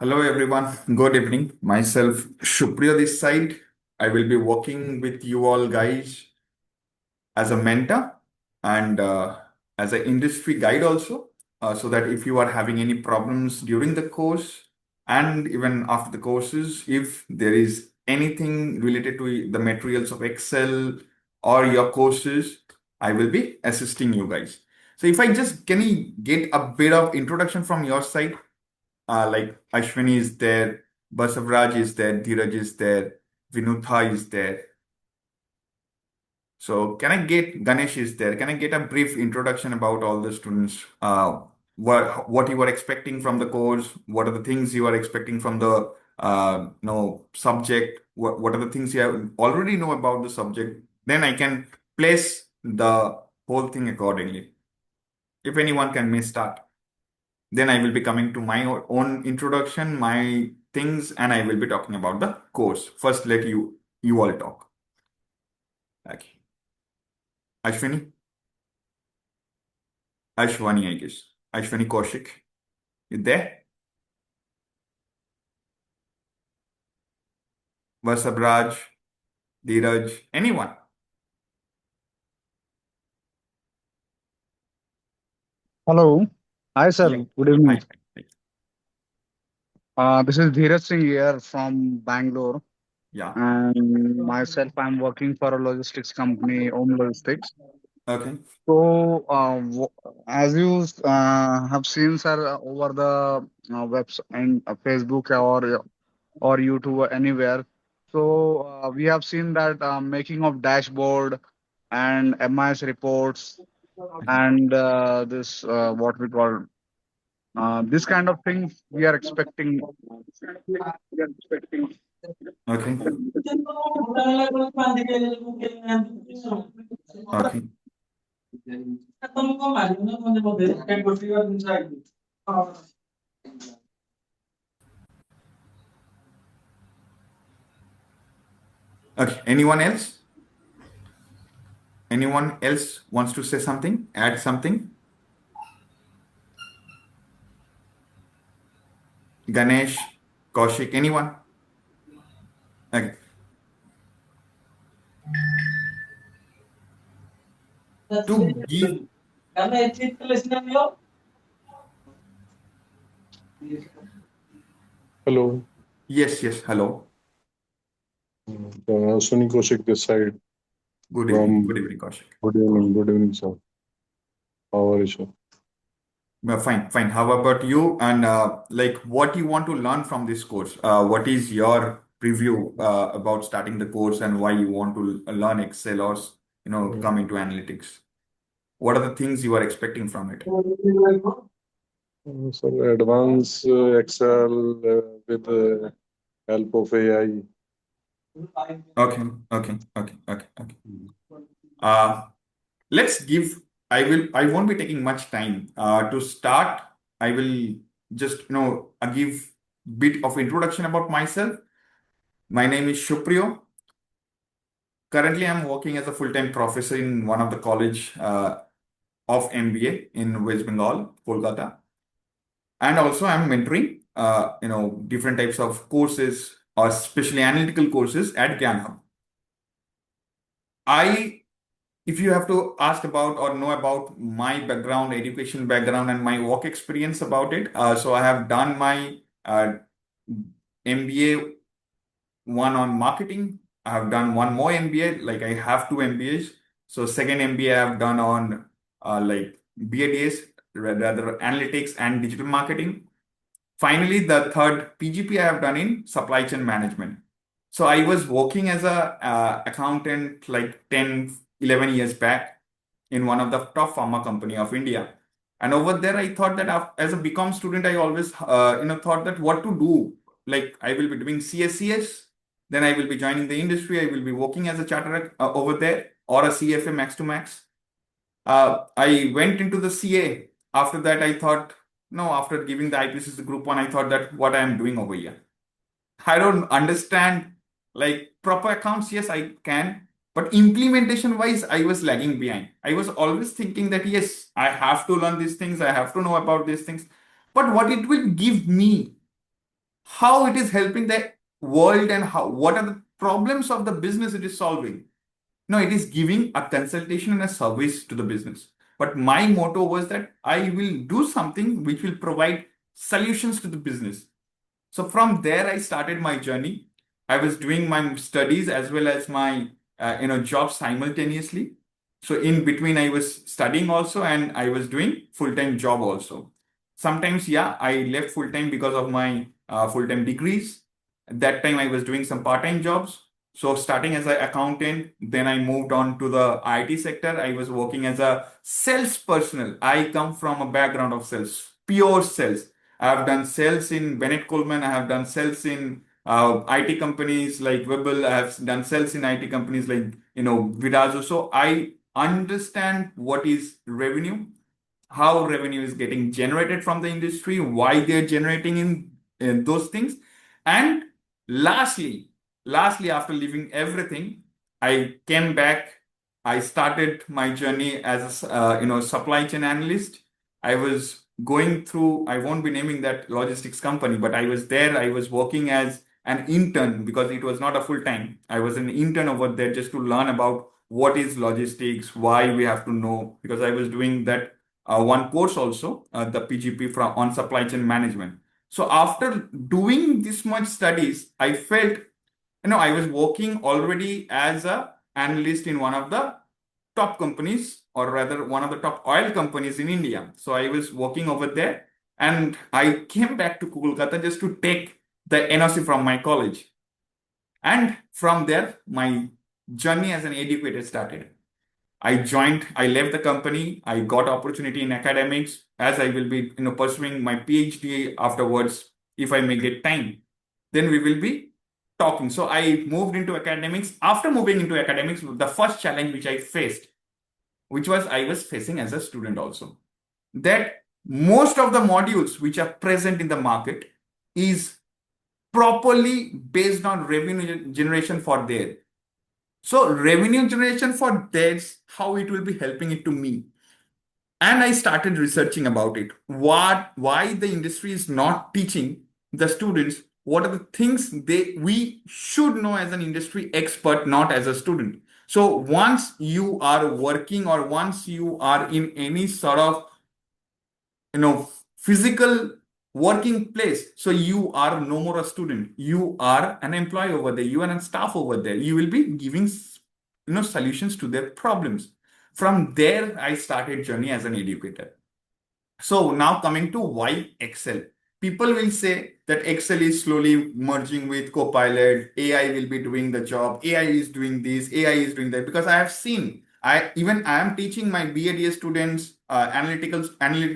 Hello everyone, good evening. Myself Shupriya this side. I will be working with you all guys as a mentor and as an industry guide also, so that if you are having any problems during the course and even after the courses, if there is anything related to the materials of Excel or your courses, I will be assisting you guys. So if I just can you get a bit of introduction from your side? Like Ashwini is there, Basavraj is there, Dheeraj is there, Vinutha is there. So can I get Ganesh is there? Can I get a brief introduction about all the students? What you are expecting from the course? What are the things you are expecting from the subject? What are the things you have already know about the subject? Then I can place the whole thing accordingly. If anyone can may start. Then I will be coming to my own introduction, my things, and I will be talking about the course. First, let you all talk. Okay. Ashwini? Ashwani, I guess. Ashwani Kaushik. You there? Vasabraj, Dheeraj, anyone? Hello. Hi, sir. Yeah. Good Hi. evening. Hi. This is Dheeraj Singh here from Bangalore, Yeah. and myself, I'm working for a logistics company, Home Logistics. Okay. So, as you have seen, sir, over the webs and Facebook or YouTube or anywhere, so we have seen that making of dashboard and MIS reports and this what we call this kind of things we are expecting. Okay. Okay. Okay. Anyone else? Anyone else wants to say something? Add something? Ganesh, Kaushik, anyone? Okay. To give. Hello, Yes, yes. Hello. Sunny Kaushik this side Good evening. Good from evening, Kaushik. good evening, sir. How are you, sir? Fine, fine. How about you? And like, what you want to learn from this course? What is your preview about starting the course and why you want to learn Excel or come into analytics? What are the things you are expecting from it? Sir, advanced Excel with help of AI. Okay, okay, okay, okay, okay. Uh, let's give. I won't be taking much time. To start, I will just give bit of introduction about myself. My name is Shupriyo. Currently, I'm working as a full-time professor in one of the college of MBA in West Bengal, Kolkata, and also I'm mentoring, different types of courses or especially analytical courses at Gyan Hub. I, if you have to ask about or know about my background, education background, and my work experience about it, so I have done my MBA one on marketing. I have done one more MBA, like I have two MBAs. So second MBA I have done on like BADS, rather analytics and digital marketing. Finally, the third PGP I have done in supply chain management. So I was working as a accountant like 10, 11 years back in one of the top pharma company of India. And over there, I thought that as a BCom student, I always thought that what to do. Like I will be doing CSCS, then I will be joining the industry. I will be working as a chartered over there or a CFA max to max. I went into the CA. After that, I thought, no, after giving the IPCC group one, I thought that what I am doing over here. I don't understand like proper accounts. Yes, I can, but implementation wise, I was lagging behind. I was always thinking that yes, I have to learn these things, I have to know about these things, but what it will give me, how it is helping the world and how what are the problems of the business it is solving. No, it is giving a consultation and a service to the business. But my motto was that I will do something which will provide solutions to the business. So from there, I started my journey. I was doing my studies as well as my job simultaneously. So in between, I was studying also and I was doing full-time job also. Sometimes, yeah, I left full-time because of my full-time degrees. At that time, I was doing some part-time jobs. So starting as an accountant, then I moved on to the IT sector. I was working as a sales personnel. I come from a background of sales, pure sales. I have done sales in Bennett Coleman. I have done sales in IT companies like Webel. I have done sales in IT companies like Vidazo. So I understand what is revenue, how revenue is getting generated from the industry, why they're generating in those things. And lastly, after leaving everything, I came back. I started my journey as a supply chain analyst. I was going through, I won't be naming that logistics company, but I was there. I was working as an intern because it was not a full time. I was an intern over there just to learn about what is logistics, why we have to know, because I was doing that one course also, the PGP from on supply chain management. So after doing this much studies, I felt, I was working already as a analyst in one of the top companies, or rather one of the top oil companies in India. So I was working over there, and I came back to Kolkata just to take the NOC from my college. And from there, my journey as an educator started. I left the company. I got opportunity in academics as I will be, pursuing my PhD afterwards if I may get time. Then we will be talking. So I moved into academics. After moving into academics, the first challenge which I faced, which was I was facing as a student also, that most of the modules which are present in the market is properly based on revenue generation for there. So revenue generation for that's how it will be helping it to me. And I started researching about it. Why the industry is not teaching the students what are the things we should know as an industry expert, not as a student. So once you are working or once you are in any sort of physical working place, so you are no more a student, you are an employee over there, you are a staff over there, you will be giving solutions to their problems. From there I started journey as an educator. So now coming to why Excel. People will say that Excel is slowly merging with Copilot. AI will be doing the job. AI is doing this. AI is doing that. Because I have seen, I am teaching my BADA students, analytical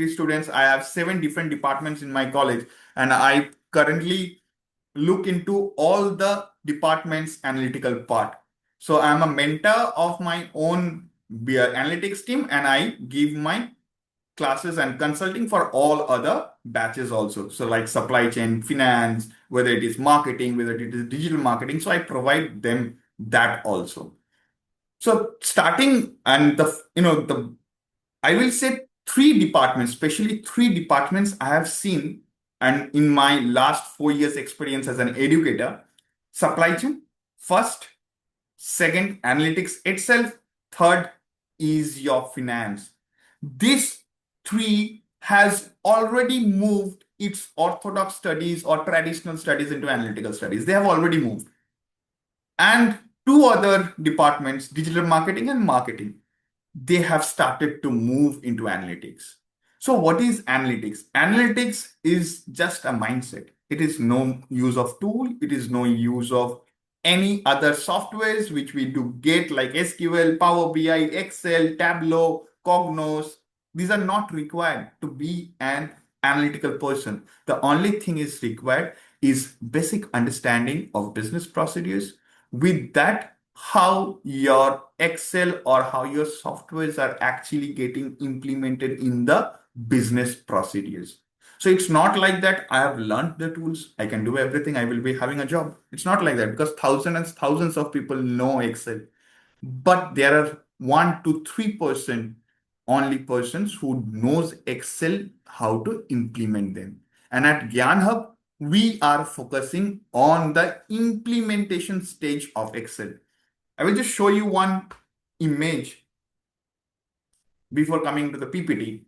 students. I have 7 different departments in my college, and I currently look into all the departments analytical part. So I'm a mentor of my own analytics team, and I give my classes and consulting for all other batches also. So like supply chain, finance, whether it is marketing, whether it is digital marketing. So I provide them that also. So starting and the I will say 3 departments, especially 3 departments I have seen, and in my last 4 years experience as an educator, supply chain, first, second, analytics itself, third is your finance. This 3 has already moved its orthodox studies or traditional studies into analytical studies. They have already moved. And 2 other departments, digital marketing and marketing, they have started to move into analytics. So, what is analytics? Analytics is just a mindset. It is no use of tool, it is no use of any other softwares which we do get like SQL, Power BI, Excel, Tableau, Cognos. These are not required to be an analytical person. The only thing is required is basic understanding of business procedures. With that, how your Excel or how your softwares are actually getting implemented in the business procedures. So it's not like that I have learned the tools, I can do everything, I will be having a job. It's not like that because thousands and thousands of people know Excel. But there are 1 to 3% only persons who knows Excel, how to implement them. And at Gyan Hub, we are focusing on the implementation stage of Excel. I will just show you one image before coming to the PPT.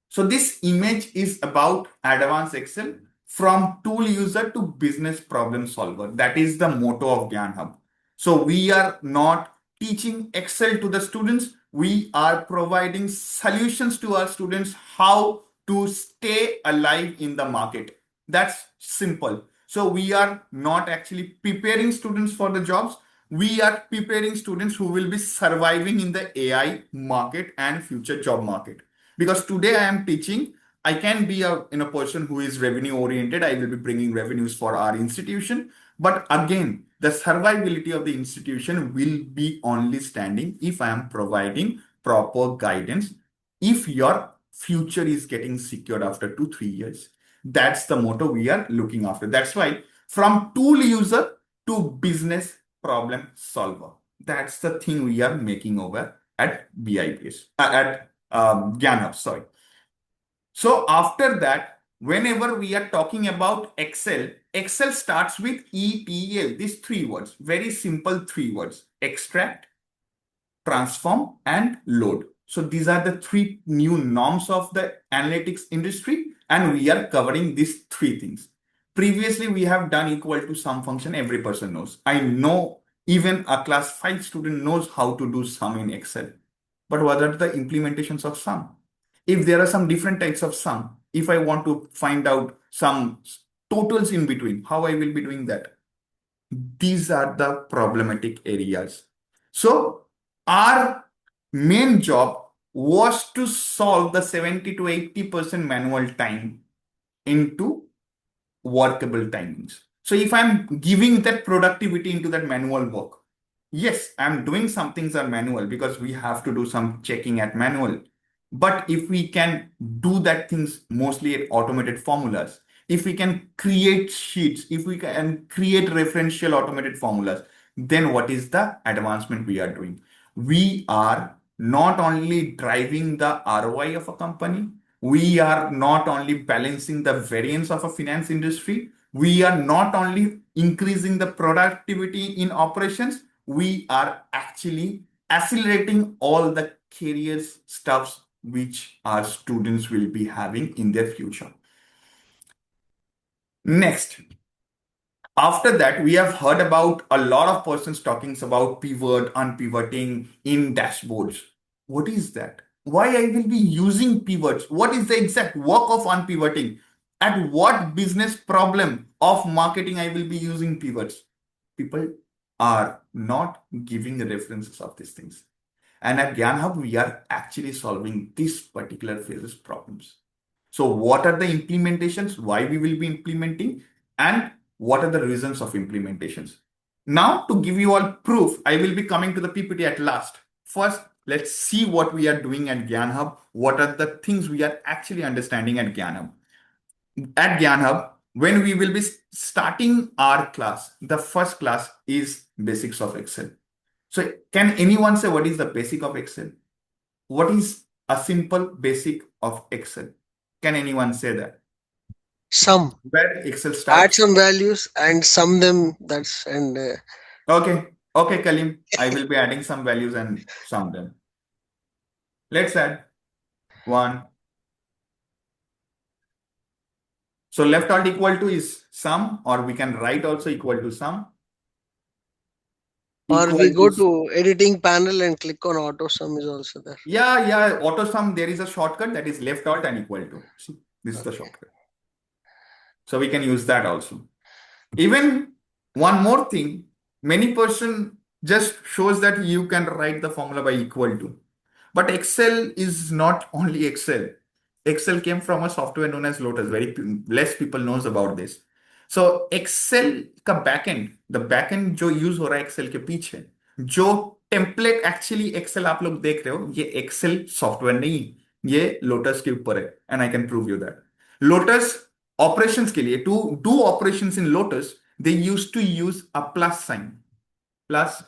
So this image is about advanced Excel from tool user to business problem solver. That is the motto of Gyan Hub. So we are not teaching Excel to the students. We are providing solutions to our students how to stay alive in the market. That's simple. So we are not actually preparing students for the jobs. We are preparing students who will be surviving in the AI market and future job market. Because today I am teaching, I can be a person who is revenue oriented. I will be bringing revenues for our institution. But again, the survivability of the institution will be only standing if I am providing proper guidance. If your future is getting secured after 2 3 years, that's the motto we are looking after. That's why from tool user to business problem solver. That's the thing we are making over at BIPS, at Gyan Hub, sorry. So after that, whenever we are talking about Excel, Excel starts with ETL, these 3 words, very simple 3 words: extract, transform, and load. So these are the 3 new norms of the analytics industry, and we are covering these 3 things. Previously, we have done equal to sum function, every person knows. I know even a class 5 student knows how to do sum in Excel. But what are the implementations of sum? If there are some different types of sum, if I want to find out some totals in between, how I will be doing that? These are the problematic areas. So our main job was to solve the 70 to 80% manual time into workable timings. So if I'm giving that productivity into that manual work, yes, I'm doing some things are manual because we have to do some checking at manual. But if we can do that things mostly at automated formulas, if we can create sheets, if we can create referential automated formulas, then what is the advancement we are doing? We are not only driving the ROI of a company, we are not only balancing the variance of a finance industry, we are not only increasing the productivity in operations, we are actually accelerating all the careers stuffs which our students will be having in their future. Next, after that, we have heard about a lot of persons talking about pivot, unpivoting in dashboards. What is that? Why I will be using pivots? What is the exact work of unpivoting? At what business problem of marketing I will be using pivots? People are not giving the references of these things. And at Gyan Hub, we are actually solving this particular phases problems. So what are the implementations? Why we will be implementing? And what are the reasons of implementations? Now, to give you all proof, I will be coming to the PPT at last. First, let's see what we are doing at Gyan Hub. What are the things we are actually understanding at Gyan Hub? At Gyan Hub, when we will be starting our class, the first class is basics of Excel. So can anyone say what is the basic of Excel? What is a simple basic of Excel? Can anyone say that? Sum. Where Excel Add starts? some values and sum them. That's and Okay. Okay, Kalim. I will be adding some values and sum them. Let's add 1. So left alt equal to is sum, or we can write also equal to sum. or Equal we go to, to editing panel and click on auto sum is also there. yeah, auto sum, there is a shortcut that is left alt and equal to. See, this is the shortcut. So we can use that also. Even one more thing, many person just shows that you can write the formula by equal to. But Excel is not only Excel. Excel came from a software known as Lotus. Less people knows about this. So Excel का backend, the backend जो use हो रहा है Excel के पीछे, जो template actually Excel आप लोग देख रहे हो, ये Excel सॉफ्टवेयर नहीं, ये Lotus के ऊपर है, and I can prove you that. Lotus operations के लिए, to do operations in Lotus, they used to use a plus sign. Plus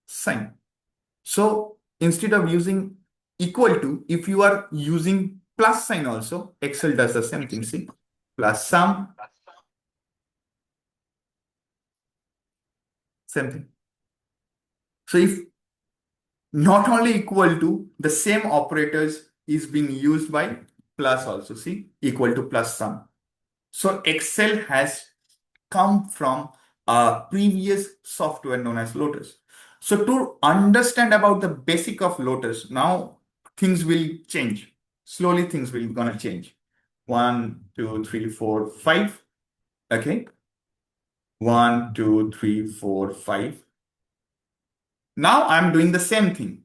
sign. So instead of using equal to, if you are using plus sign also, Excel does the same thing. See, plus sum, Same thing. So if not only equal to, the same operators is being used by plus also. See, equal to plus sum. So Excel has come from a previous software known as Lotus. So to understand about the basic of Lotus, now things will change. Slowly things will gonna change. 1, 2, 3, 4, 5. Okay. 1, 2, 3, 4, 5. Now I'm doing the same thing.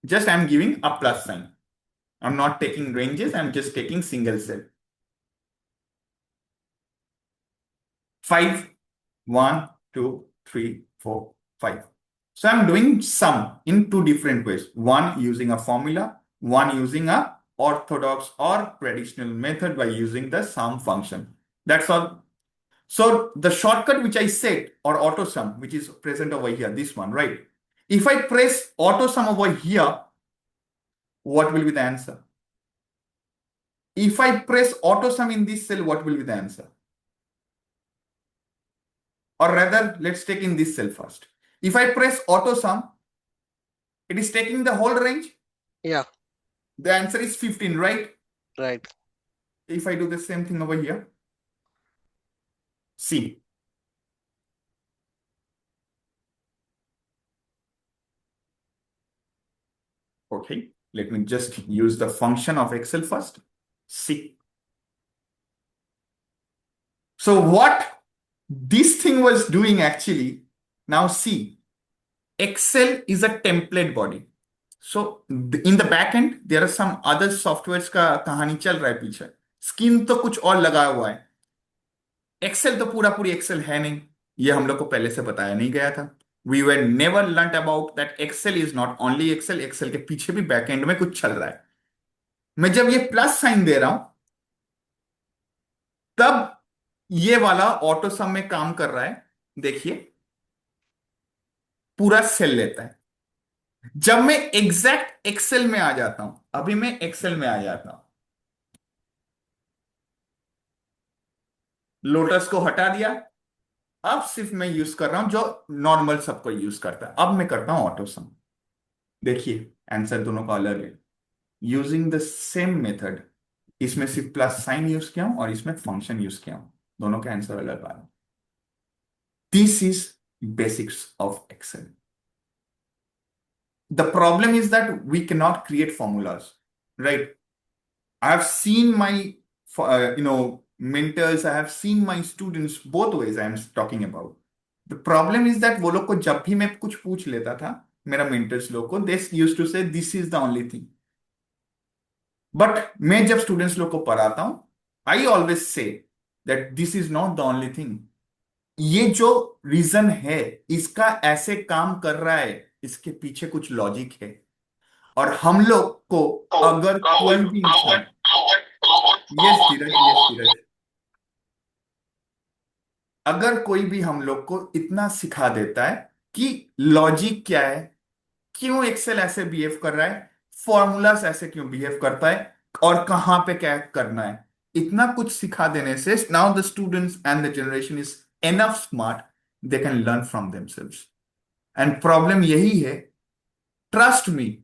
Just I'm giving a plus sign. I'm not taking ranges, I'm just taking single cell. 5, 1, 2, 3, 4, 5. So I'm doing sum in two different ways. One using a formula, one using a orthodox or traditional method by using the sum function. That's all. So the shortcut which I said, or auto sum, which is present over here, this one, right? If I press auto sum over here, what will be the answer? If I press auto sum in this cell, what will be the answer? Or rather, let's take in this cell first. If I press auto sum, it is taking the whole range. Yeah, The answer is 15, right? right. If I do the same thing over here, see. Okay, let me just use the function of Excel first. See. So what this thing was doing actually, now see, Excel is a template body. So in the back end, there are some other softwares का कहानी चल रहा है पीछे. Scheme तो कुछ और लगा हुआ है. एक्सेल तो पूरा पूरी एक्सेल है नहीं. ये हम लोग को पहले से बताया नहीं गया था. We were never learnt about that Excel is not only Excel. Excel के पीछे भी बैक एंड में कुछ चल रहा है. मैं जब ये प्लस साइन दे रहा हूं, तब ये वाला ऑटो सम में काम कर रहा है. देखिए, पूरा सेल लेता है. जब मैं एग्जैक्ट एक्सेल में आ जाता हूं, अभी मैं एक्सेल में आ जाता हूं, लोटस को हटा दिया. अब सिर्फ मैं यूज कर रहा हूं जो नॉर्मल सबको यूज करता है. अब मैं करता हूं ऑटो सम. देखिए, आंसर दोनों का अलग है. यूजिंग द सेम मेथड, इसमें सिर्फ प्लस साइन यूज किया हूं और इसमें फंक्शन यूज किया हूं. दोनों के आंसर अलग आ रहे. This is basics of Excel. The problem is that we cannot create formulas, right? I have seen my, mentors, I have seen my students, both ways I am talking about. The problem is that वो लोग को जब भी मैं कुछ पूछ लेता था, मेरा mentors लोग को, they used to say this is the only thing. But मैं जब students लोग को पढ़ाता हूं, I always say that this is not the only thing. ये जो रीजन है, इसका ऐसे काम कर रहा है, इसके पीछे कुछ लॉजिक है. और हम लोग को अगर कोई भी इंसान, यस धीरज, यस धीरज, अगर कोई भी हम लोग को इतना सिखा देता है कि लॉजिक क्या है, क्यों एक्सेल ऐसे बिहेव कर रहा है, फॉर्मूलास ऐसे क्यों बिहेव करता है, और कहां पे क्या करना है, इतना कुछ सिखा देने से now the students and the generation is enough smart, they can learn from themselves. And problem यही है, trust me,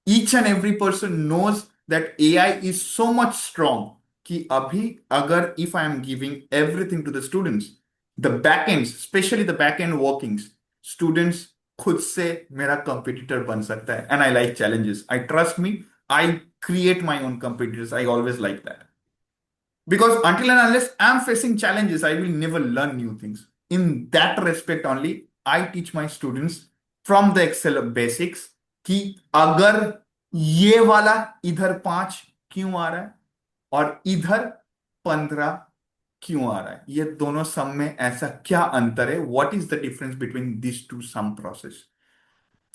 each and every person knows that AI is so much strong कि अभी अगर if I am giving everything to the students, the backends, especially the backend workings, students खुद से मेरा competitor बन सकता है. And I like challenges. I trust me, I create my own competitors. I always like that. Because until and unless I'm facing challenges, I will never learn new things. In that respect only, I teach my students from the Excel basics कि अगर ये वाला इधर 5 क्यों आ रहा है और इधर 15 क्यों आ रहा है, ये दोनों सम में ऐसा क्या अंतर है, what is the difference between this two some process.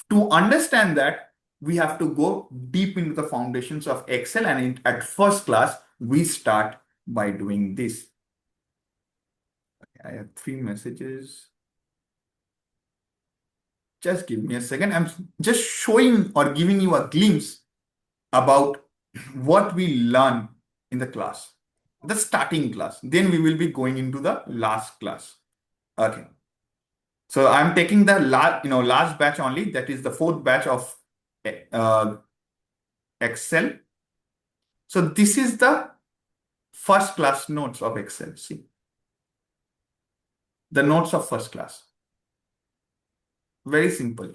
To understand that we have to go deep into the foundations of Excel, and at first class we start by doing this. I have 3 messages. Just give me a second. I'm just showing or giving you a glimpse about what we learn in the class, the starting class. Then we will be going into the last class. Okay. So I'm taking the last batch only. That is the fourth batch of uh, Excel. So this is the first class notes of Excel. See the notes of first class. Very simple.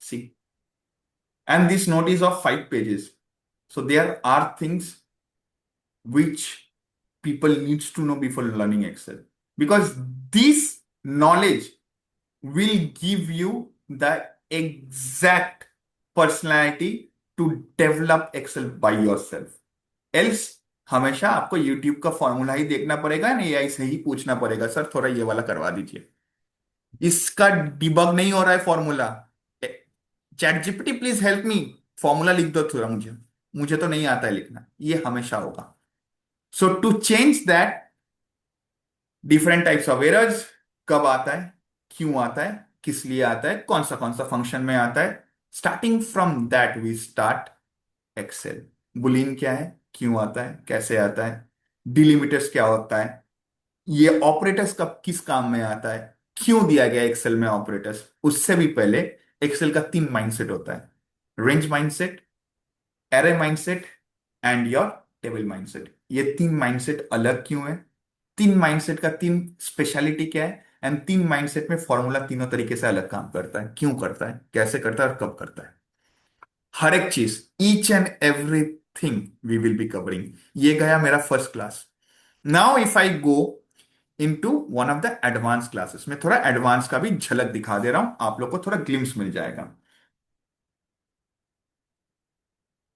See, and this note is of 5 pages. So there are things which people needs to know before learning Excel, because this knowledge will give you the exact personality to develop Excel by yourself. Else हमेशा आपको YouTube का formula ही देखना पड़ेगा ना, AI से ही पूछना पड़ेगा, sir थोड़ा ये वाला करवा दीजिए, इसका डिबग नहीं हो रहा है formula, chat GPT please help me, formula लिख दो थोड़ा, मुझे मुझे तो नहीं आता है लिखना, ये हमेशा होगा. So to change that, different types of errors, कब आता है, क्यों आता है, किस लिए आता है, कौन सा फंक्शन में आता है, starting from that we start Excel. Boolean क्या है, क्यों आता है, कैसे आता है, डिलिमिटर्स क्या होता है, ये ऑपरेटर्स कब किस काम में आता है, क्यों दिया गया एक्सेल में ऑपरेटर्स. उससे भी पहले एक्सेल का 3 माइंडसेट होता है: range mindset, array mindset and your table mindset. ये 3 माइंडसेट अलग क्यों है, 3 माइंडसेट का 3 स्पेशलिटी क्या है, एंड 3 माइंडसेट में फॉर्मूला तीनों तरीके से अलग काम करता है, क्यों करता है, कैसे करता है और कब करता है. हर एक चीज, each and everything we will be covering. ये गया मेरा first class. Now if I go into one of the advance classes, में थोड़ा एडवांस का भी झलक दिखा दे रहा हूं, आप लोग को थोड़ा ग्लिम्स मिल जाएगा.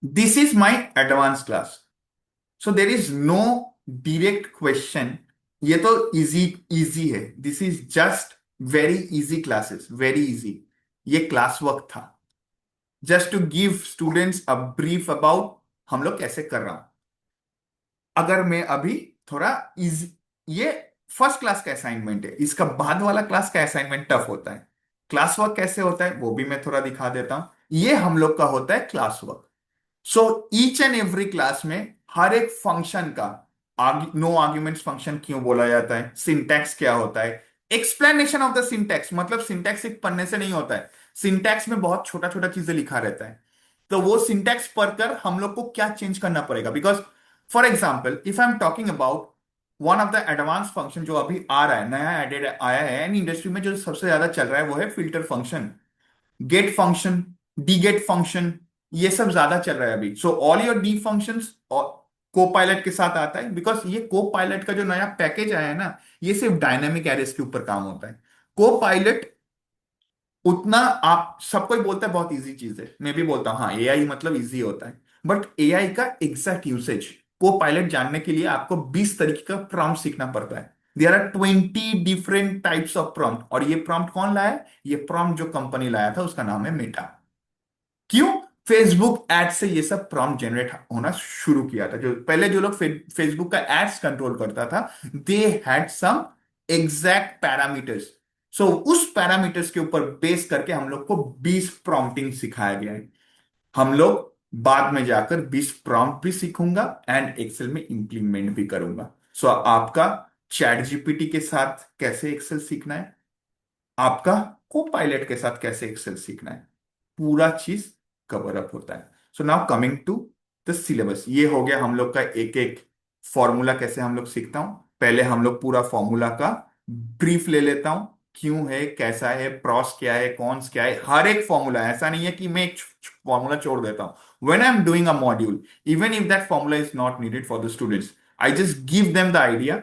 This is my advance class. So there is no direct question. ये तो इजी इजी है. This is just very easy classes, very easy. ये क्लास वर्क था just to give students a brief about हम लोग कैसे कर रहा हूं. अगर मैं अभी थोड़ा इजी, ये फर्स्ट क्लास का असाइनमेंट है, इसका बाद वाला क्लास का असाइनमेंट टफ होता है. क्लास वर्क कैसे होता है वो भी मैं थोड़ा दिखा देता हूं. ये हम लोग का होता है class work. So each and every class में हर एक फंक्शन का, नो आर्ग्यूमेंट्स फंक्शन क्यों बोला जाता है, सिंटैक्स क्या होता है, एक्सप्लेनेशन ऑफ द सिंटैक्स, मतलब सिंटैक्स एक पढ़ने से नहीं होता है, सिंटैक्स में बहुत छोटा छोटा चीजें लिखा रहता है. तो वो सिंटैक्स पढ़कर हम लोग को क्या चेंज करना पड़ेगा. Because for example if I am talking about one of the advance function जो अभी आ रहा है, नया एडेड आया है एंड इंडस्ट्री में जो सबसे ज्यादा चल रहा है, वो है filter function, get function, D get function. ये सब ज्यादा चल रहा है अभी. So all your D functions और को पायलट के साथ आता है, बिकॉज ये को पायलट का जो नया पैकेज आया है ना, ये सिर्फ डायनेमिक एरेस के ऊपर काम होता है. को पायलट उतना, आप सब कोई बोलता है बहुत इजी चीज है, मैं भी बोलता हूं हाँ एआई मतलब इजी होता है, बट एआई का एग्जैक्ट यूसेज को पायलट जानने के लिए आपको 20 तरीके का प्रॉम्प्ट सीखना पड़ता है. There are 20 different types of prompt. और ये प्रॉम्प्ट कौन लाया है, ये प्रॉम्प्ट जो कंपनी लाया था उसका नाम है मेटा. क्यों, फेसबुक एड से ये सब प्रॉम्प्ट जनरेट होना शुरू किया था. जो पहले जो लोग फेसबुक का एड्स कंट्रोल करता था, they had some exact parameters. So उस पैरामीटर्स के ऊपर बेस करके हम लोग को 20 प्रॉम्प्टिंग सिखाया गया है. हम लोग बाद में जाकर 20 प्रॉम्प्ट भी सीखूंगा एंड एक्सेल में इंप्लीमेंट भी करूंगा. सो आपका चैट जीपीटी के साथ कैसे एक्सेल सीखना है, आपका को पायलट के साथ कैसे एक्सेल सीखना है, पूरा चीज कवर अप होता है. So now coming to the syllabus. ये हो गया हम लोग का एक एक फॉर्मूला कैसे हम लोग सीखता हूं. पहले हम लोग पूरा फॉर्मूला का ब्रीफ ले लेता हूं, क्यों है, कैसा है, प्रॉस क्या है, कॉन्स क्या है, हर एक फॉर्मूला. ऐसा नहीं है कि मैं एक फॉर्मूला छोड़ देता हूं when I am doing a module, even if that formula is not needed for the students, I just give them the idea.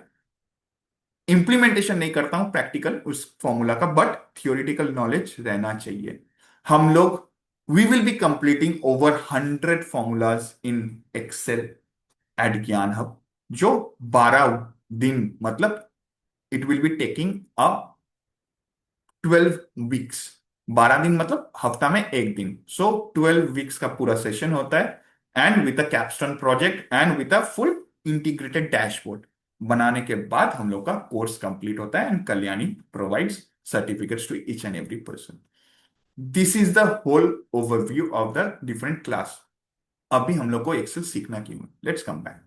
Implementation नहीं करता हूं प्रैक्टिकल उस फॉर्मूला का, बट थियोरिटिकल नॉलेज रहना चाहिए. हम लोग we will be completing over 100 formulas in Excel at Gyan Hub, जो 12 दिन, मतलब it will be taking a 12 weeks. 12 दिन मतलब हफ्ता में एक दिन. सो 12 वीक्स का पूरा सेशन होता है, end with a capstone project end with a full integrated dashboard बनाने के बाद हम लोग का कोर्स कंप्लीट होता है, and Kalyani provides certificates to each and every person. This is the whole overview of the different class. अभी हम लोग को एक्सेल सीखना क्यों है, let's come back.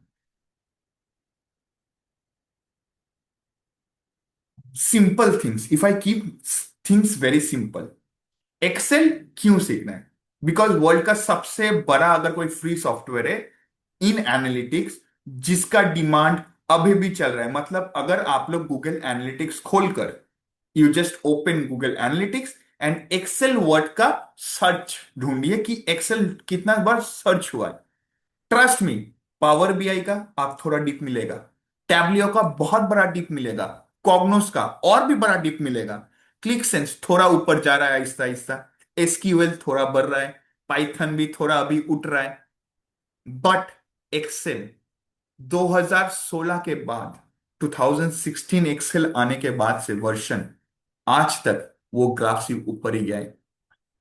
Simple things, if I keep things very simple, Excel क्यों सीखना है? बिकॉज वर्ल्ड का सबसे बड़ा अगर कोई फ्री सॉफ्टवेयर है इन एनालिटिक्स, जिसका डिमांड अभी भी चल रहा है। मतलब अगर आप लोग गूगल एनालिटिक्स खोलकर, you just open Google Analytics and Excel word का सर्च ढूंढिए कि एक्सेल कितना बार सर्च हुआ है। ट्रस्ट मी, पावर बीआई का आप थोड़ा डीप मिलेगा, टैबलियो का बहुत बड़ा डीप मिलेगा, कॉग्नोस का और भी बड़ा डीप मिलेगा, क्लिक सेंस थोड़ा ऊपर जा रहा है आहिस्ता आहिस्ता, एसक्यूएल थोड़ा बढ़ रहा है, पाइथन भी थोड़ा अभी उठ रहा है। बट एक्सेल 2016 के बाद, 2016 एक्सेल आने के बाद से वर्षन आज तक वो ग्राफ सिर्फ ऊपर ही गया है।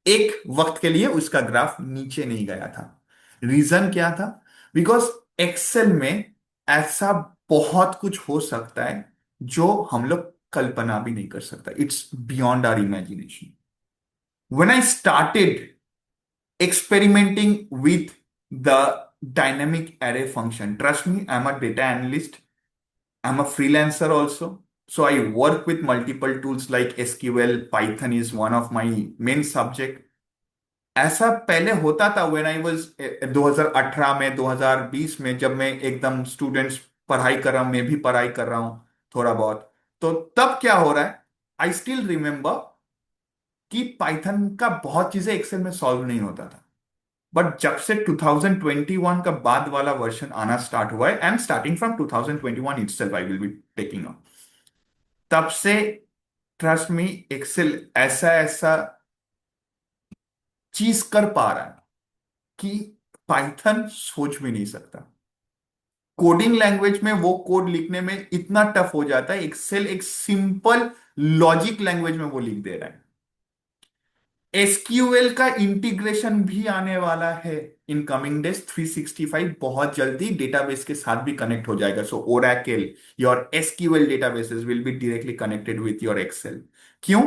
एक वक्त के लिए उसका ग्राफ नीचे नहीं गया था। रीजन क्या था? बिकॉज एक्सेल में ऐसा बहुत कुछ हो सकता है जो हम लोग कल्पना भी नहीं कर सकता। It's beyond our imagination. When I started experimenting with the dynamic array function, trust me, I'm a data analyst, I'm a freelancer also, so I work with multiple tools like SQL, Python is one of my main subject. ऐसा पहले होता था when I was 2018 में, 2020 में, जब मैं एकदम students पढ़ाई कर रहा हूं, मैं भी पढ़ाई कर रहा हूं थोड़ा बहुत। तो तब क्या हो रहा है, आई स्टिल रिमेंबर कि पाइथन का बहुत चीजें एक्सेल में सॉल्व नहीं होता था। बट जब से 2021 का बाद वाला वर्जन आना स्टार्ट हुआ है, and starting from 2021 itself I will be taking up, तब से ट्रस्ट मी, एक्सेल ऐसा ऐसा चीज कर पा रहा है कि पाइथन सोच भी नहीं सकता। कोडिंग लैंग्वेज में वो कोड लिखने में इतना टफ हो जाता है, एक्सेल एक सिंपल लॉजिक लैंग्वेज में वो लिख दे रहा है। एसक्यूएल का इंटीग्रेशन भी आने वाला है इन कमिंग डेज, 365 बहुत जल्दी डेटाबेस के साथ भी कनेक्ट हो जाएगा। So Oracle, your SQL databases will be directly connected with your Excel. क्यों?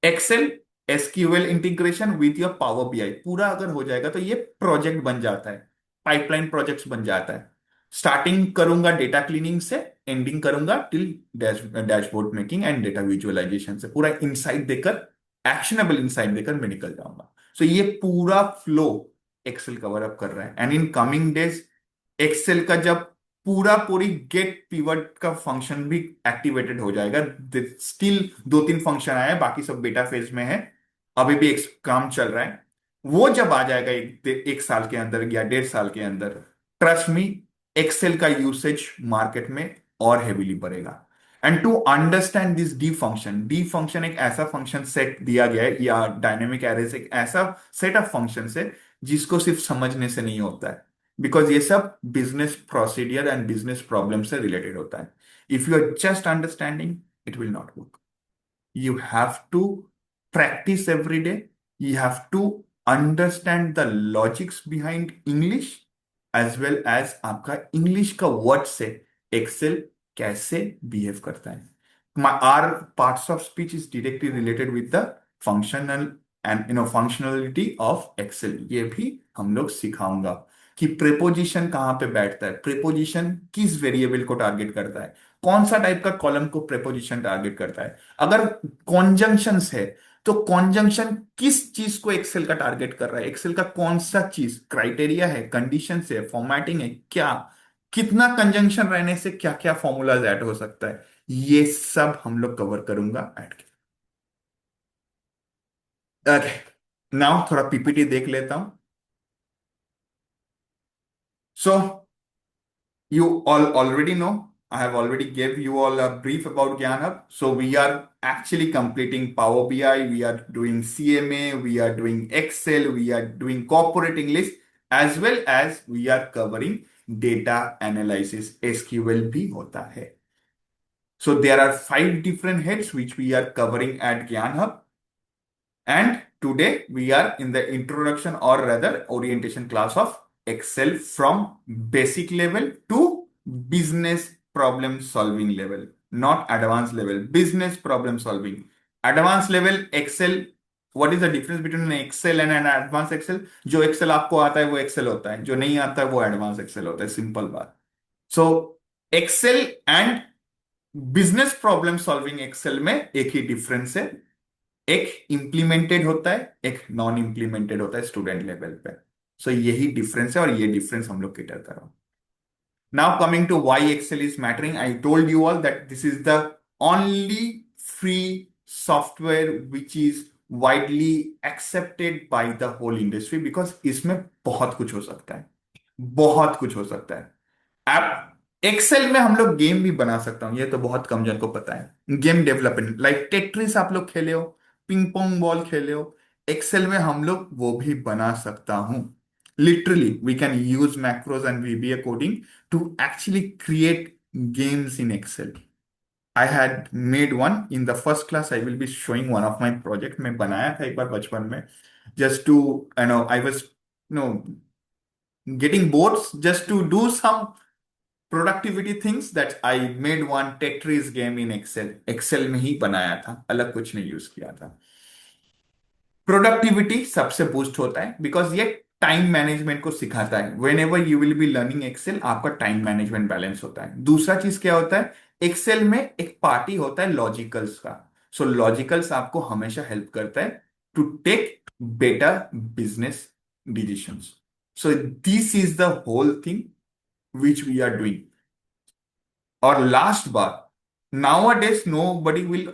Excel SQL integration with your Power BI पूरा अगर हो जाएगा तो ये प्रोजेक्ट बन जाता है, पाइपलाइन प्रोजेक्ट्स बन जाता है। स्टार्टिंग करूंगा डेटा क्लीनिंग से, एंडिंग करूंगा till dashboard making and data visualisation से, पूरा इंसाइट देकर, एक्शनेबल इंसाइट देकर मैं निकल जाऊंगा। सो ये पूरा फ्लो एक्सेल कवर अप कर रहा है। And in coming days Excel का जब पूरा पूरी गेट पिवट का फंक्शन भी एक्टिवेटेड हो जाएगा, स्टिल दो तीन फंक्शन आए हैं, बाकी सब बेटा फेज में है, अभी भी एक काम चल रहा है। वो जब आ जाएगा एक साल के अंदर या 1.5 साल के अंदर, ट्रस्ट मी, एक्सेल का यूसेज मार्केट में और हेवीली बढ़ेगा। And to understand this D function एक ऐसा फंक्शन सेट दिया गया है, या डायनेमिक एरेज एक ऐसा सेट ऑफ फंक्शन है जिसको सिर्फ समझने से नहीं होता है, बिकॉज ये सब business procedure and business problem से रिलेटेड होता है। If you are just understanding, it will not work. You have to practice every day. You have to understand the logics behind English, as well as आपका English का word से Excel कैसे behave करता है। Our parts of speech is directly related with the functional and functionality of Excel। ये भी हम लोग सिखाऊंगा कि प्रेपोजिशन कहाँ पे बैठता है, प्रेपोजिशन किस वेरिएबल को टारगेट करता है, कौन सा टाइप का कॉलम को प्रेपोजिशन टारगेट करता है। अगर कॉन्जंक्शंस है तो कॉन्जंक्शन किस चीज को एक्सेल का टारगेट कर रहा है, एक्सेल का कौन सा चीज क्राइटेरिया है, कंडीशन है, फॉर्मेटिंग है, क्या कितना कंजंक्शन रहने से क्या क्या फॉर्मूलाज ऐड हो सकता है, ये सब हम लोग कवर करूंगा ऐड के। ओके, नाउ थोड़ा पीपीटी देख लेता हूं। सो you all already know, I have already gave you all a brief about Gyan Hub. So we are actually completing Power BI, we are doing CMA, we are doing Excel, we are doing corporate English, as well as we are covering data analysis, SQL भी होता है। So there are 5 different heads which we are covering at Gyan Hub. And today we are in the introduction, or rather orientation class of Excel from basic level to business problem solving level, not advanced level, business problem solving. Advanced level Excel, what is the difference between an Excel and an advanced Excel? जो Excel आपको आता है वो Excel होता है, जो नहीं आता है वो advanced Excel होता है, सिंपल बात। So Excel and business problem solving Excel में एक ही डिफरेंस है, एक इम्प्लीमेंटेड होता है, एक नॉन इम्प्लीमेंटेड होता है स्टूडेंट लेवल पे। सो यही डिफरेंस है और ये डिफरेंस हम लोग कैटर कर रहे हैं। Now coming to why Excel is mattering, I told you all that this is the only free software which is widely accepted by the whole industry because इसमें बहुत कुछ हो सकता है, बहुत कुछ हो सकता है। आप एक्सेल में हम लोग गेम भी बना सकता हूँ, ये तो बहुत कम जन को पता है। गेम डेवलपमेंट लाइक टेट्रिस आप लोग खेले हो, पिंग पोंग बॉल खेले हो, एक्सेल में हम लोग वो भी बना सकता हूँ। Literally we can use macros and VBA coding to actually create games in Excel. I had made one in the first class, I will be showing one of my project. मैं बनाया था एक बार बचपन में, just to you know I was no getting bored just to do some productivity things that I made one Tetris game in Excel. Excel में ही बनाया था, अलग कुछ नहीं यूज किया था। प्रोडक्टिविटी सबसे बूस्ट होता है बिकॉज ये टाइम मैनेजमेंट को सिखाता है। Whenever you will be learning Excel आपका टाइम मैनेजमेंट बैलेंस होता है। दूसरा चीज क्या होता है, एक्सेल में एक पार्टी होता है लॉजिकल्स का। सो लॉजिकल्स आपको हमेशा हेल्प करता है to take better business decisions. So this is the whole thing which we are doing. Or last bar, nowadays nobody will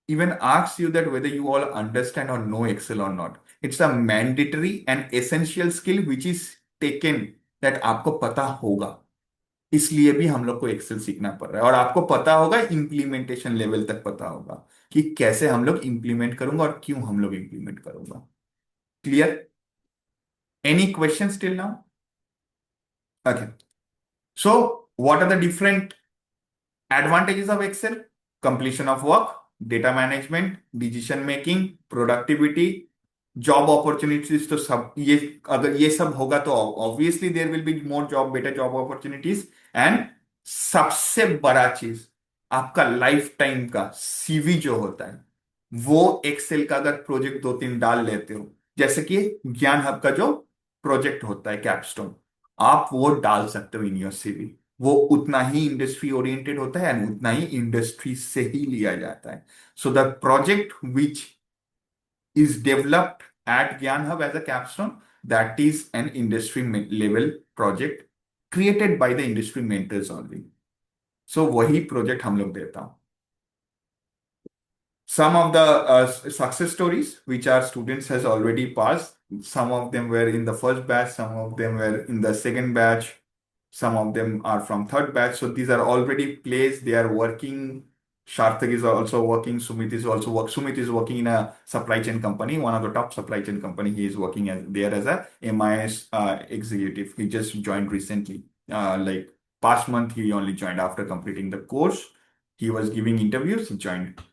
even ask you that whether you all understand or know Excel or not. It's a mandatory and essential skill which is taken that आपको पता होगा। इसलिए भी हम लोग को Excel सीखना पड़ रहा है, और आपको पता होगा इम्प्लीमेंटेशन लेवल तक पता होगा कि कैसे हम लोग इंप्लीमेंट करूंगा और क्यों हम लोग इंप्लीमेंट करूंगा। Clear? Any question till now? Okay, so what are the different advantages of Excel: completion of work, data management, decision making, productivity, job opportunities. तो सब ये, अगर ये सब होगा तो obviously there will be more job, better job opportunities. And सबसे बड़ा चीज, आपका लाइफ टाइम का सीवी जो होता है वो एक्सेल का अगर प्रोजेक्ट दो तीन डाल लेते हो, जैसे कि ज्ञान हब का जो प्रोजेक्ट होता है कैपस्टोन, आप वो डाल सकते हो इन योर सीवी। वो उतना ही इंडस्ट्री ओरिएंटेड होता है एंड उतना ही इंडस्ट्री से ही लिया जाता है। So the project which is developed at Gyan Hub as a capstone, that is an industry level project created by the industry mentors only. So वही प्रोजेक्ट हम लोग देता हूँ। Some of the success stories which our students has already passed, some of them were in the first batch, some of them were in the second batch, some of them are from third batch. So these are already placed, they are working. Sharthak is also working. Sumit is also Sumit is working in a supply chain company, one of the top supply chain company. He is working there as a MIS executive. He just joined recently. Like past month, he only joined after completing the course. He was giving interviews. He joined.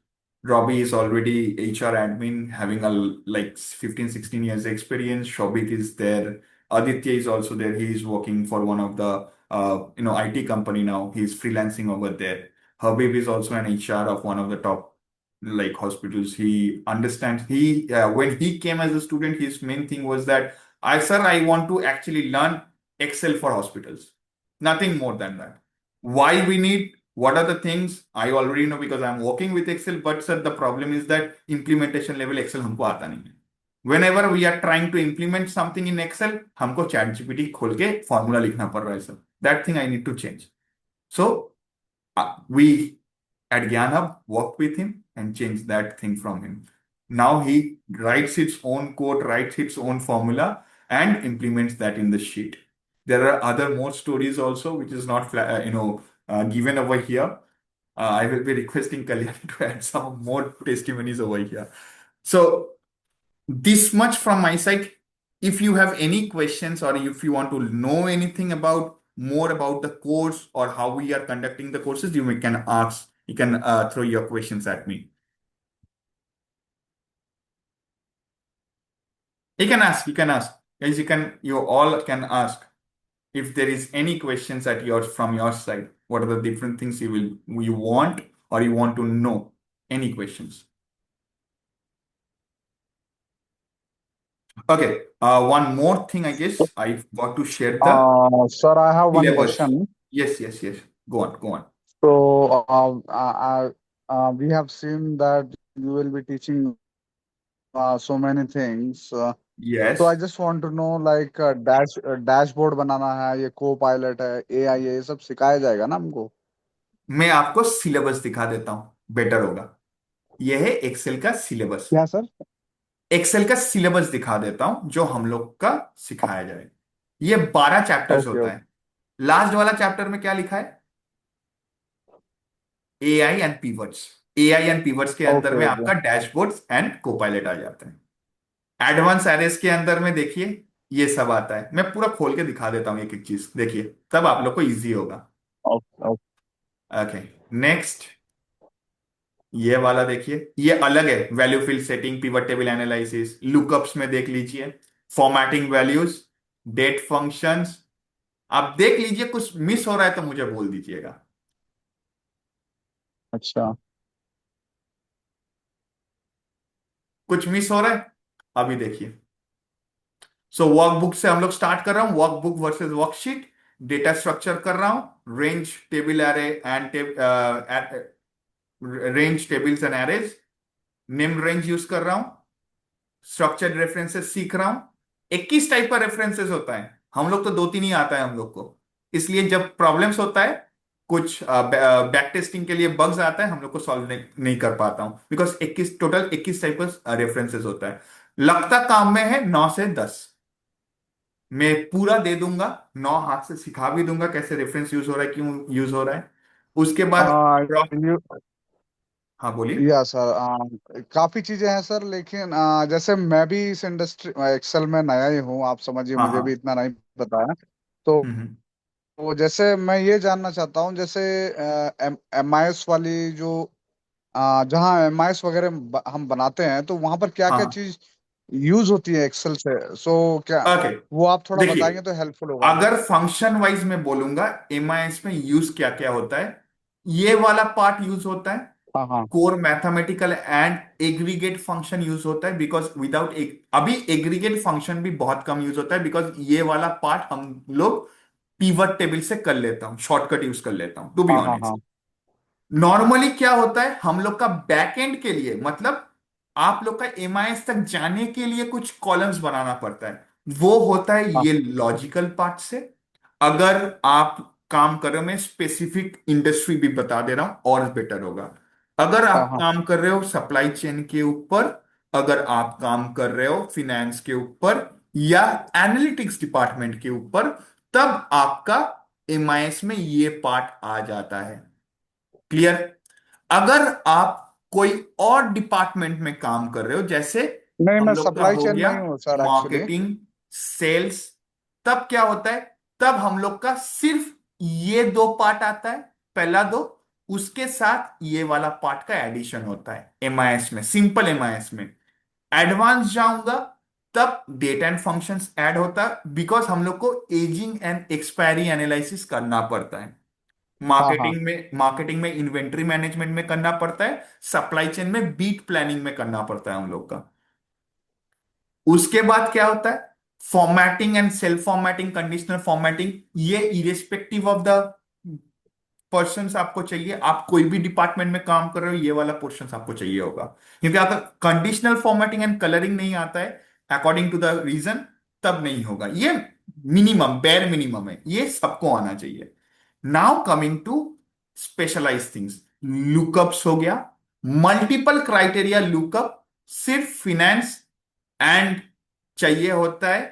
Robbie is already HR admin, having a like 15, 16 years experience. Shobit is there. Aditya is also there. He is working for one of the IT company now. He's freelancing over there. Habib is also an HR of one of the top like hospitals. He understands. He when he came as a student, his main thing was that I want to actually learn Excel for hospitals. Nothing more than that. Why we need, what are the things I already know because I'm working with Excel, but sir, the problem is that implementation level Excel हमको आता नहीं है। Whenever we are trying to implement something in Excel, हमको chat GPT खोल के formula लिखना पड़ रहा है sir. That thing I need to change. So we at Gyan Hub work with him and change that thing from him. Now he writes its own code, writes its own formula, and implements that in the sheet. There are other more stories also, which is not given over here. I will be requesting Kalyan to add some more testimonies over here. So this much from my side. If you have any questions or if you want to know anything about more about the course or how we are conducting the courses, you can ask. You can throw your questions at me. You can ask. You can ask. Guys, you all can ask. If there is any questions from your side, what are the different things you want or you want to know? Any questions? Okay. One more thing, I guess I got to share the Sir, I have one syllabus. question. Yes. Go on. So we have seen that you will be teaching so many things. Yes. So I just want to know like dashboard बनाना है, ये को pilot है, AI है, ये सब सिखाया जाएगा ना हमको? मैं आपको सिलेबस दिखा देता हूं, बेटर होगा। यह है एक्सेल का सिलेबस। क्या सर? एक्सेल का सिलेबस दिखा देता हूं जो हम लोग का सिखाया जाए। ये 12 चैप्टर्स ओके होता ओके है। लास्ट वाला चैप्टर में क्या लिखा है? AI and पीवर्ड्स। एआई एंड पीवर्ड्स के अंदर ओके में ओके। आपका डैशबोर्ड्स एंड कोपायलट आ जाता है। एडवांस एरेस के अंदर में देखिए, ये सब आता है। मैं पूरा खोल के दिखा देता हूं एक एक चीज, देखिए, तब आप लोग को इजी होगा। Okay okay. Okay, next. ये वाला देखिए, ये अलग है। Value field setting, pivot table analysis, lookups में देख लीजिए, फॉर्मेटिंग वैल्यूज, डेट फंक्शंस। आप देख लीजिए, कुछ मिस हो रहा है तो मुझे बोल दीजिएगा। अच्छा। कुछ मिस हो रहा है? अभी देखिए। सो वर्कबुक से हम लोग स्टार्ट कर रहा हूं, workbook versus worksheet. Data structure कर रहा हूं, range table array and range tables and arrays. निम्न रेंज यूज कर रहा हूं। स्ट्रक्चर्ड रेफरेंसेस सीख रहा हूं। 21 टाइप का रेफरेंसेस होता है, हम लोग तो दो तीन ही आता है हम लोग को। इसलिए जब प्रॉब्लम्स होता है, कुछ बैक टेस्टिंग के लिए बग्स आता है, हम लोग को सॉल्व नहीं कर पाता हूं, बिकॉज 21 टोटल 21 टाइप का रेफरेंसेस होता है। लगता काम में है 9 से 10। मैं पूरा दे दूंगा, 9 हाथ से सिखा भी दूंगा कैसे रेफरेंस यूज हो रहा है, क्यों यूज हो रहा है। उसके बाद यू हाँ बोलिए। या सर, काफी चीजें हैं सर, लेकिन जैसे मैं भी इस इंडस्ट्री एक्सेल में नया ही हूँ, आप समझिए, हाँ मुझे भी हाँ। इतना नहीं पता है। तो हम्म। जैसे मैं ये जानना चाहता हूँ, जैसे MIS वाली जो जहाँ MIS वगैरह हम बनाते हैं, तो वहां पर क्या क्या हाँ। चीज यूज होती है एक्सेल से? सो क्या ओके, वो आप थोड़ा देखिए, बताएंगे तो हेल्पफुल होगा। अगर फंक्शन वाइज में बोलूंगा, एमआईएस में यूज क्या क्या होता है। ये वाला पार्ट यूज होता है। हाँ हाँ core mathematical and aggregate function use होता है, बिकॉज विदाउट एक अभी एग्रीगेट फंक्शन भी बहुत कम यूज होता है, बिकॉज ये वाला पार्ट हम लोग पीवट टेबल से कर लेता हूं, शॉर्टकट यूज कर लेता हूं, टू बी हाँ हाँ ऑनेस्ट। हाँ नॉर्मली क्या होता है, हम लोग का बैकएंड के लिए, मतलब आप लोग का एमआईएस तक जाने के लिए कुछ कॉलम्स बनाना पड़ता है। वो होता है हाँ ये लॉजिकल पार्ट से। अगर आप काम कर रहे हो, मैं स्पेसिफिक इंडस्ट्री भी बता दे रहा हूं और बेटर होगा। अगर हाँ आप हाँ काम कर रहे हो सप्लाई चेन के ऊपर, अगर आप काम कर रहे हो फिनेंस के ऊपर या एनालिटिक्स डिपार्टमेंट के ऊपर, तब आपका एमआईएस में ये पार्ट आ जाता है। क्लियर? अगर आप कोई और डिपार्टमेंट में काम कर रहे हो, जैसे नहीं, हम मैं लोग का सप्लाई हो चेन गया में ही हूँ सर एक्चुअली। मार्केटिंग, सेल्स, तब क्या होता है, तब हम लोग का सिर्फ ये दो पार्ट आता है, पहला दो। उसके साथ ये वाला पार्ट का एडिशन होता है एमआईएस में, सिंपल एमआईएस में। एडवांस जाऊंगा तब डेटा एंड फंक्शंस ऐड होता है, बिकॉज हम लोग को एजिंग एंड एक्सपायरी एनालिसिस करना पड़ता है। हाँ हाँ मार्केटिंग में इन्वेंट्री मैनेजमेंट में करना पड़ता है। सप्लाई चेन में बीट प्लानिंग में करना पड़ता है हम लोग का। उसके बाद क्या होता है, formatting and self formatting, conditional formatting. ये इरेस्पेक्टिव ऑफ द पर्सन आपको चाहिए, आप कोई भी डिपार्टमेंट में काम कर रहे हो, ये वाला पोर्शन आपको चाहिए होगा। क्योंकि अगर कंडीशनल फॉर्मेटिंग एंड कलरिंग नहीं आता है अकॉर्डिंग टू द रीजन, तब नहीं होगा। ये मिनिमम, बेयर मिनिमम है, ये सबको आना चाहिए। Now coming to specialize things, lookups हो गया, मल्टीपल क्राइटेरिया लुकअप सिर्फ फिनेंस एंड चाहिए होता है।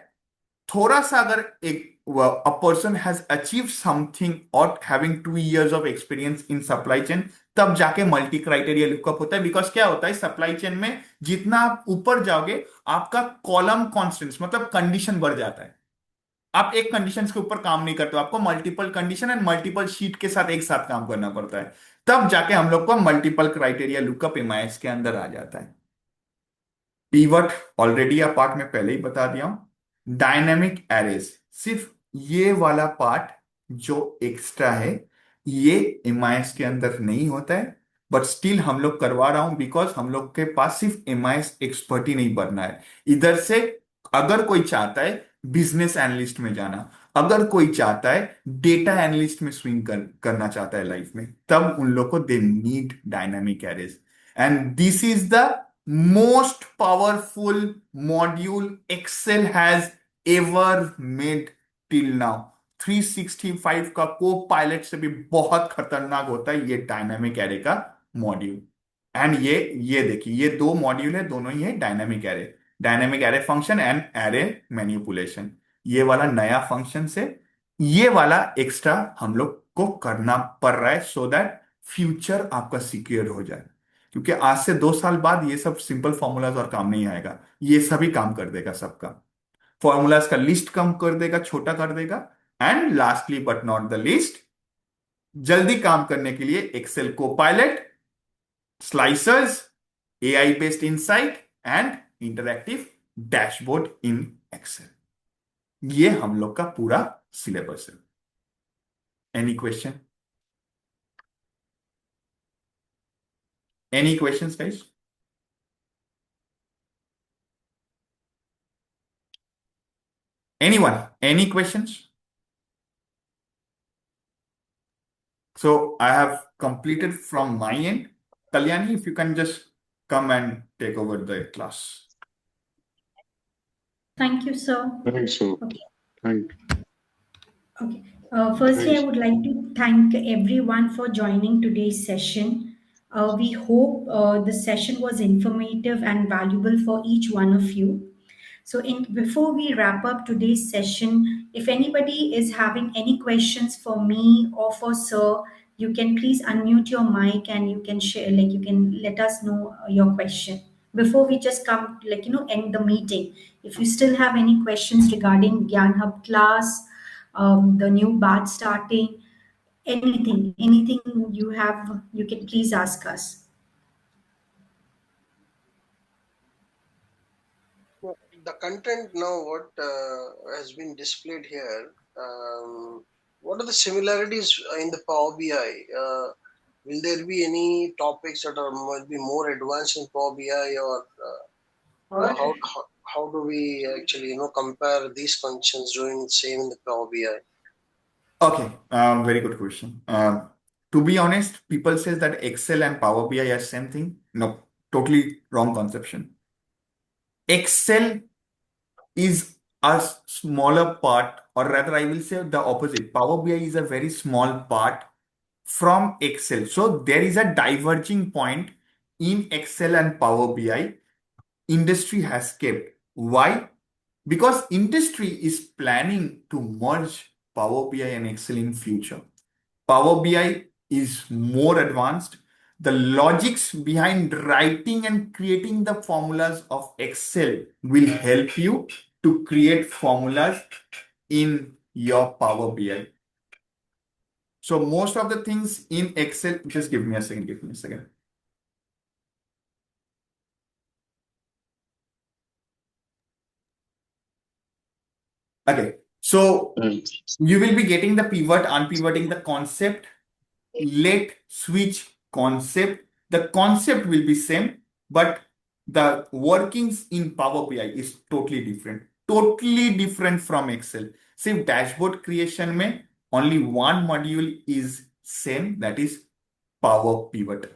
थोड़ा सा अगर एक a person has achieved something or having 2 years of experience in supply chain, तब जाके मल्टी क्राइटेरिया लुकअप होता है। बिकॉज क्या होता है सप्लाई चेन में, जितना आप ऊपर जाओगे, आपका कॉलम कॉन्स्टेंट्स मतलब कंडीशन बढ़ जाता है। आप एक कंडीशन के ऊपर काम नहीं करते हो, आपको multiple condition and multiple sheet के साथ एक साथ काम करना पड़ता है। तब जाके हम लोग को मल्टीपल क्राइटेरिया लुकअप एमआईएस के अंदर आ जाता है। पीवट ऑलरेडी आप पार्ट में पहले ही बता दिया हूं। डायनेमिक एरेज, सिर्फ ये वाला पार्ट जो एक्स्ट्रा है, ये एमआईएस के अंदर नहीं होता है, बट स्टिल हम लोग करवा रहा हूं, बिकॉज हम लोग के पास सिर्फ एमआईएस एक्सपर्ट ही नहीं बनना है। इधर से अगर कोई चाहता है बिजनेस एनालिस्ट में जाना, अगर कोई चाहता है डेटा एनालिस्ट में स्विंग करना चाहता है लाइफ में, तब उन लोग को they need dynamic arrays. And this is the most powerful module Excel has ever made till now. 365 का को पायलट से भी बहुत खतरनाक होता है ये डायनामिक एरे का मॉड्यूल। एंड ये देखिए, ये दो मॉड्यूल है, दोनों ही है dynamic array function and array manipulation. ये वाला नया फंक्शन से ये वाला एक्स्ट्रा हम लोग को करना पड़ रहा है, सो दैट फ्यूचर आपका सिक्योर हो जाए। क्योंकि आज से 2 साल बाद ये सब सिंपल फॉर्मूलाज और काम नहीं आएगा, ये सभी काम कर देगा सबका। फॉर्मूलाज का लिस्ट कम कर देगा, छोटा कर देगा। And lastly but not the least, जल्दी काम करने के लिए Excel Copilot, slicers, AI based insight and interactive dashboard in Excel, ये हम लोग का पूरा सिलेबस है। Any question? Any questions guys? Anyone? Any questions? So I have completed from my end. Kalyani, if you can just come and take over the class. Thank you, sir. Thanks, so. Okay. Thank. Okay. Firstly, I Thanks. would like to thank everyone for joining today's session. We hope the session was informative and valuable for each one of you. So, before we wrap up today's session, if anybody is having any questions for me or for Sir, you can please unmute your mic and you can share, like you can let us know your question before we just come, end the meeting. If you still have any questions regarding Gyan Hub class, the new batch starting, anything you have, you can please ask us. The content now, what has been displayed here, what are the similarities in the Power BI? Will there be any topics that are might be more advanced in Power BI, or how do we actually compare these functions doing the same in the Power BI? Okay, very good question. To be honest, people says that Excel and Power BI are same thing. No, totally wrong conception. Excel is a smaller part, or rather, I will say the opposite. Power BI is a very small part from Excel. So there is a diverging point in Excel and Power BI. Industry has kept. Why? Because industry is planning to merge Power BI and Excel in future. Power BI is more advanced. The logics behind writing and creating the formulas of Excel will help you to create formulas in your Power BI. So most of the things in Excel, just give me a second. Okay, so you will be getting the pivot, unpivoting the concept, let switch concept. The concept will be same, but the workings in Power BI is totally different from Excel. See, dashboard creation में only one module is same, that is Power Pivot.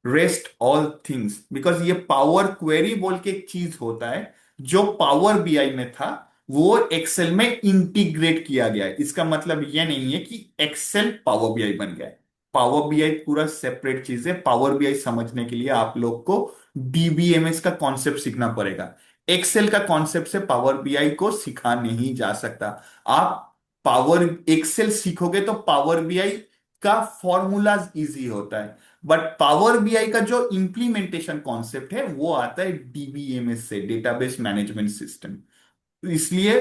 Rest all things, because ये power query बोल के एक चीज होता है जो power BI में था, वो एक्सेल में इंटीग्रेट किया गया है। इसका मतलब ये नहीं है कि एक्सेल पावर बीआई बन गया है। पावर बीआई पूरा सेपरेट चीज है। पावर बीआई समझने के लिए आप लोग को डीबीएमएस का कॉन्सेप्ट सीखना पड़ेगा। एक्सेल का कॉन्सेप्ट से पावर बीआई को सिखा नहीं जा सकता। आप पावर एक्सेल सीखोगे तो पावर बीआई का फॉर्मूलाज इजी होता है, बट पावर बीआई का जो इंप्लीमेंटेशन कॉन्सेप्ट है वो आता है डीबीएमएस से, डेटाबेस मैनेजमेंट सिस्टम। इसलिए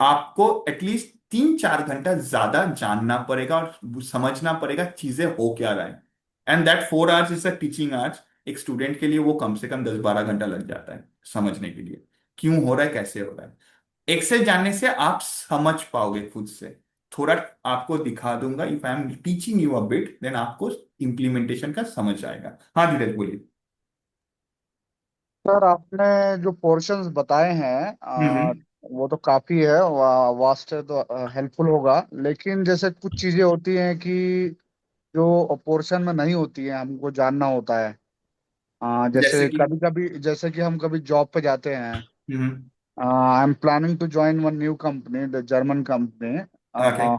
आपको एटलीस्ट 3-4 घंटा ज्यादा जानना पड़ेगा और समझना पड़ेगा चीजें हो क्या रहा है। And that 4 hours is a teaching hours. एक स्टूडेंट के लिए वो कम से कम 10-12 घंटा लग जाता है समझने के लिए, क्यों हो रहा है, कैसे हो रहा है। एक्सेल जानने से आप समझ पाओगे खुद से। थोड़ा आपको दिखा दूंगा, if I am teaching you a bit, then आपको इंप्लीमेंटेशन का समझ आएगा। हाँ धीरज बोलिए। सर आपने जो पोर्शंस बताए हैं हम्म वो तो काफी है, वास्ट है, तो हेल्पफुल होगा। लेकिन जैसे कुछ चीजें होती हैं कि जो पोर्शन में नहीं होती है, हमको जानना होता है। जैसे जैसे कि कभी कभी, जैसे कि हम कभी जॉब पे जाते हैं। Hmm. I am planning to join one new company, the German company. Okay.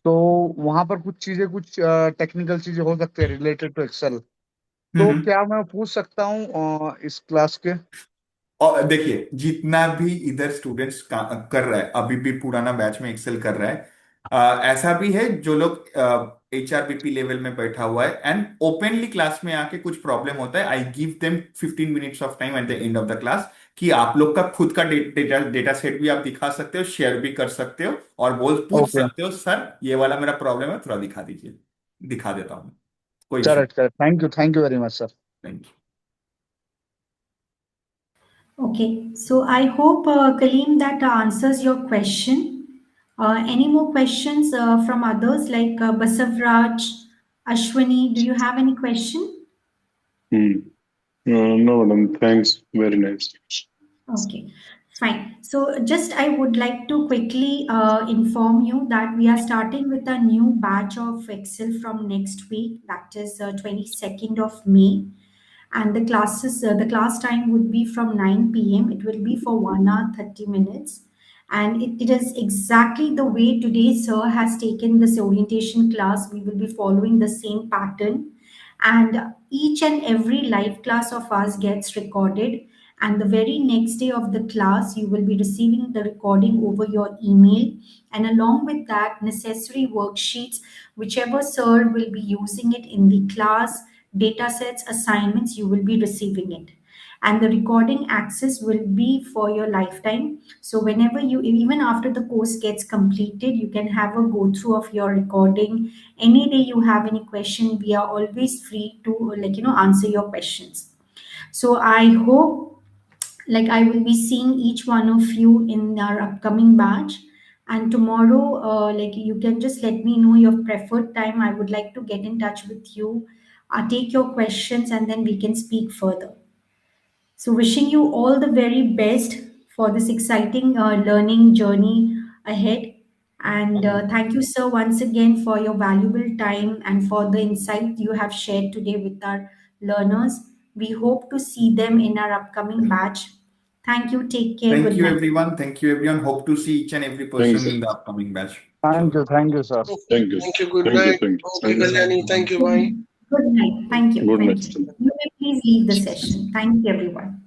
तो वहां पर कुछ चीजें, कुछ टेक्निकल चीजें हो सकती है रिलेटेड टू एक्सेल। तो हम्म। क्या मैं पूछ सकता हूँ इस क्लास के? और देखिए, जितना भी इधर स्टूडेंट्स कर रहा है, अभी भी पुराना बैच में एक्सेल कर रहा है। ऐसा भी है जो लोग HRBP लेवल में बैठा हुआ है एंड ओपनली क्लास में आके कुछ प्रॉब्लम होता है, I give them 15 minutes of time at the end of the class कि आप लोग का खुद का डेटा सेट भी आप दिखा सकते हो, शेयर भी कर सकते हो और बोल पूछ ओके। सकते हो, सर ये वाला मेरा प्रॉब्लम है, थोड़ा दिखा दीजिए। दिखा देता हूँ, कोई issue. Correct correct, thank you very much sir. Thank you. Okay, so I hope, Kaleem, that answers your question. Any more questions from others like Basavraj, Ashwani? Do you have any question? Hmm. No, madam. Thanks. Very nice. Okay, fine. So, just I would like to quickly inform you that we are starting with a new batch of Excel from next week, that is 22nd of May. And the class time would be from 9 p.m. It will be for 1 hour 30 minutes. And it is exactly the way today sir has taken this orientation class. We will be following the same pattern, and each and every live class of ours gets recorded, and the very next day of the class you will be receiving the recording over your email, and along with that necessary worksheets whichever sir will be using it in the class, data sets, assignments, you will be receiving it, and the recording access will be for your lifetime. So whenever you, even after the course gets completed, you can have a go through of your recording. Any day you have any question, we are always free to, answer your questions. So I hope, I will be seeing each one of you in our upcoming batch. And tomorrow, you can just let me know your preferred time. I would like to get in touch with you, take your questions, and then we can speak further. So, wishing you all the very best for this exciting learning journey ahead. And thank you, sir, once again for your valuable time and for the insight you have shared today with our learners. We hope to see them in our upcoming batch. Thank you. Take care. Thank Good you, night. everyone. Thank you, everyone. Hope to see each and every Thanks. person in the upcoming batch. Chalo. Thank you sir. Thank you. Thank you. Good Thank you. night. Thank you. Okay, Thank Good you. night, Kalyani. everyone. Thank you. Bye. Good night. Thank you. Good Thank night. you. You may please leave the session. Thank you, everyone.